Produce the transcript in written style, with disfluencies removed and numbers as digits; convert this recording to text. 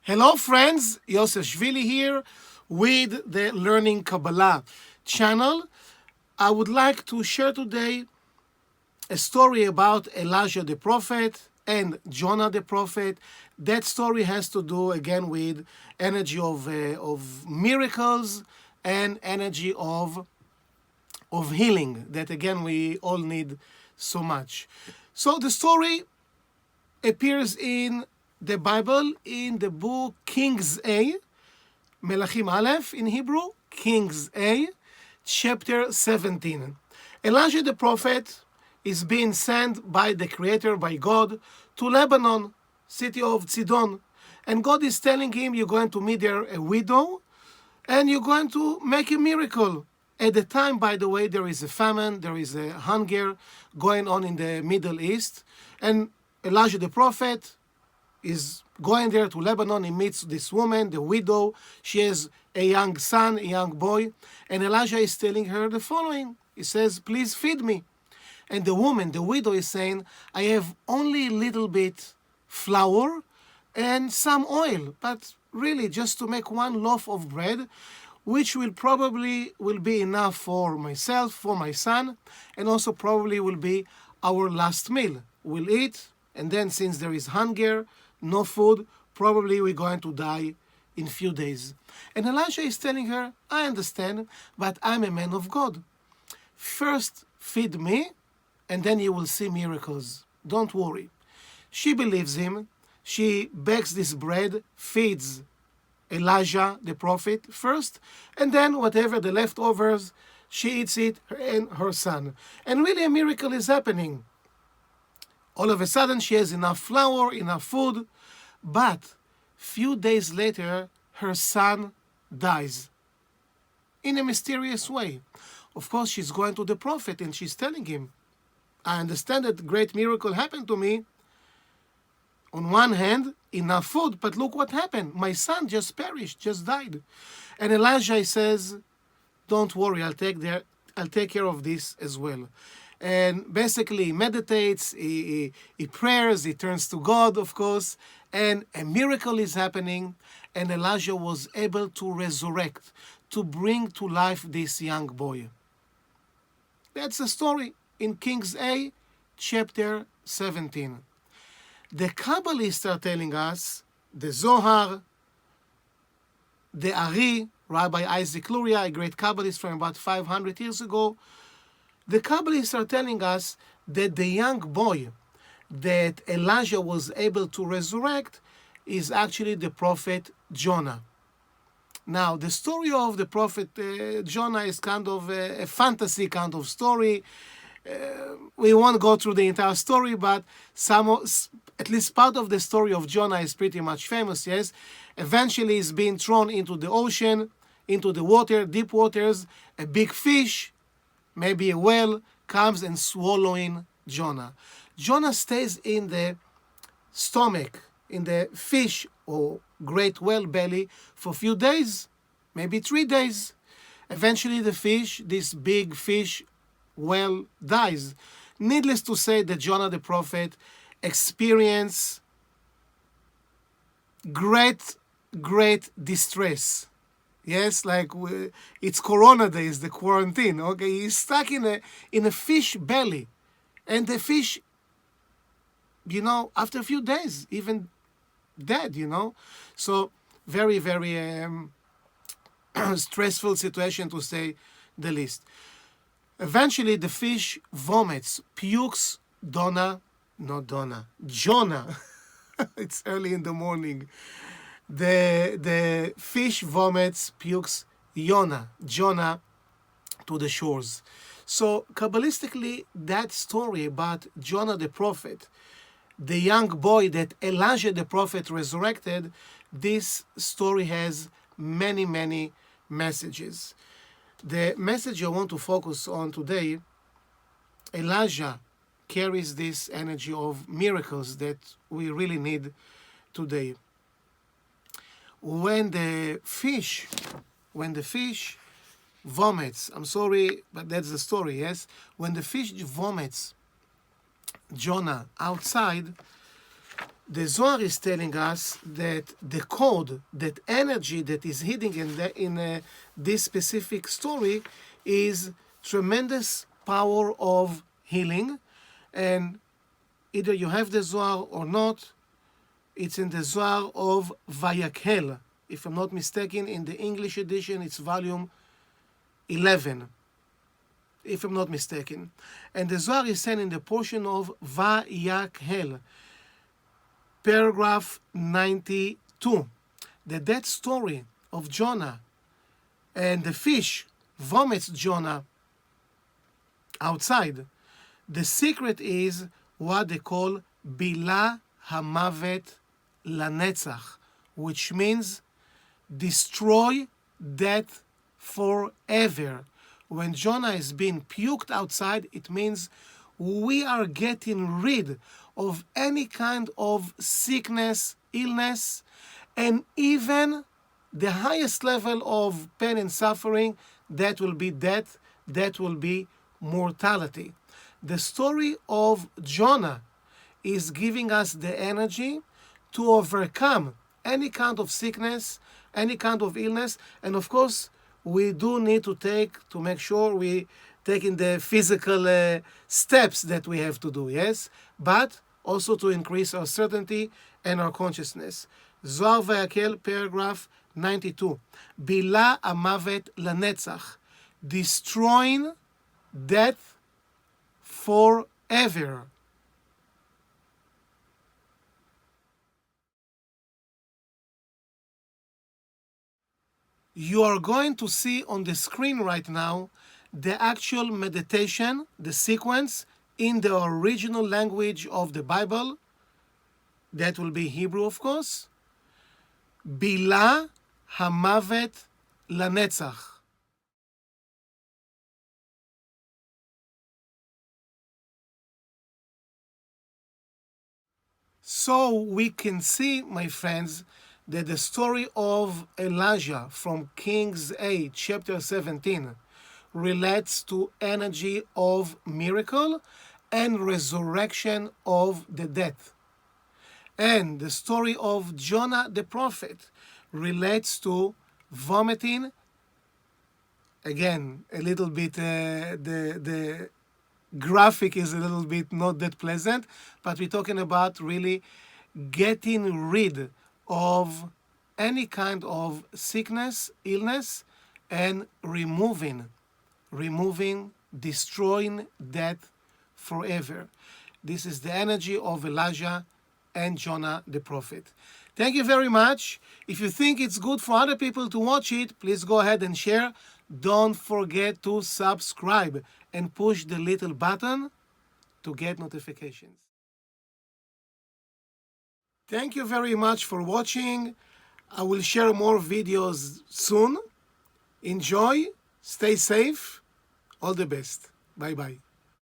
Hello friends, Yosef Shvili here with the Learning Kabbalah channel. I would like to share today a story about Elijah the prophet and Jonah the prophet. That story has to do again with energy of miracles and energy of healing that again we all need so much. So the story appears in the Bible in the book Kings A, Melachim Aleph in Hebrew, Kings A, chapter 17. Elijah the prophet is being sent by the Creator, by God, to Lebanon, city of Sidon. And God is telling him, you're going to meet there a widow, and you're going to make a miracle. At the time, by the way, there is a famine, there is a hunger going on in the Middle East. And Elijah the prophet is going there to Lebanon. He meets this woman, the widow. She has a young son, a young boy. And Elijah is telling her the following. He says, please feed me. And the woman, the widow, is saying, I have only a little bit flour and some oil, but really just to make one loaf of bread, which will be enough for myself, for my son, and also probably will be our last meal. We'll eat, and then since there is hunger, no food, probably we're going to die in few days. And Elijah is telling her, I understand, but I'm a man of God. First feed me, and then you will see miracles. Don't worry. She believes him. She bakes this bread, feeds Elijah the prophet first, and then whatever the leftovers, she eats it and her son. And really a miracle is happening. All of a sudden she has enough flour, enough food, but few days later her son dies in a mysterious way. Of course, she's going to the prophet and she's telling him, I understand that great miracle happened to me. On one hand, enough food, but look what happened. My son just perished, just died. And Elijah says, don't worry, I'll take care of this as well. And basically he meditates, he prays, he turns to God, of course, and a miracle is happening, and Elijah was able to resurrect, to bring to life this young boy. That's the story in Kings A, chapter 17. The Kabbalists are telling us, the Zohar, the Ari, Rabbi Isaac Luria, a great Kabbalist from about 500 years ago, the Kabbalists are telling us that the young boy that Elijah was able to resurrect is actually the prophet Jonah. Now, the story of the prophet Jonah is kind of a fantasy kind of story. We won't go through the entire story, but at least part of the story of Jonah is pretty much famous, yes? Eventually he's being thrown into the ocean, into the water, deep waters. A big fish, maybe a whale, comes and swallowing Jonah. Jonah stays in the stomach, in the fish or great whale belly for a few days, maybe 3 days. Eventually the fish, this big fish, whale, dies. Needless to say that Jonah the prophet experienced great distress. Yes, like it's Corona days, the quarantine. Okay, he's stuck in a fish belly, and the fish, after a few days, even dead. So very stressful situation to say the least. Eventually, the fish vomits, pukes Jonah. It's early in the morning. The fish vomits, pukes Jonah to the shores. So Kabbalistically, that story about Jonah the prophet, the young boy that Elijah the prophet resurrected, this story has many messages. The message I want to focus on today, Elijah carries this energy of miracles that we really need today. When the fish vomits, I'm sorry, but that's the story, yes? When the fish vomits Jonah outside, The Zohar is telling us that the code, that energy that is hidden in this specific story is tremendous power of healing. And either you have the Zohar or not, it's in the Zohar of Vayakhel. If I'm not mistaken, in the English edition, it's volume 11, if I'm not mistaken. And the Zohar is saying in the portion of Vayakhel, paragraph 92, that story of Jonah and the fish vomits Jonah outside. The secret is what they call Bila Hamavet Lanetzach, which means destroy death forever. When Jonah is being puked outside, it means we are getting rid of any kind of sickness, illness, and even the highest level of pain and suffering, that will be death, that will be mortality. The story of Jonah is giving us the energy to overcome any kind of sickness, any kind of illness, and of course, we do need to make sure we taking the physical steps that we have to do, yes? But also to increase our certainty and our consciousness. Zohar Vayakhel, paragraph 92. Bila Amavet Lanetzach. Destroying death forever. You are going to see on the screen right now the actual meditation, the sequence in the original language of the Bible. That will be Hebrew, of course. Bila Hamavet Lanetzach. So we can see, my friends, that the story of Elijah from Kings 8, chapter 17, relates to energy of miracle and resurrection of the dead. And the story of Jonah the prophet relates to vomiting. Again, a little bit, the graphic is a little bit not that pleasant, but we're talking about really getting rid of any kind of sickness, illness, and removing, destroying death forever. This is the energy of Elijah and Jonah the prophet. Thank you very much. If you think it's good for other people to watch it, please go ahead and share. Don't forget to subscribe and push the little button to get notifications. Thank you very much for watching. I will share more videos soon. Enjoy, stay safe, all the best. Bye-bye.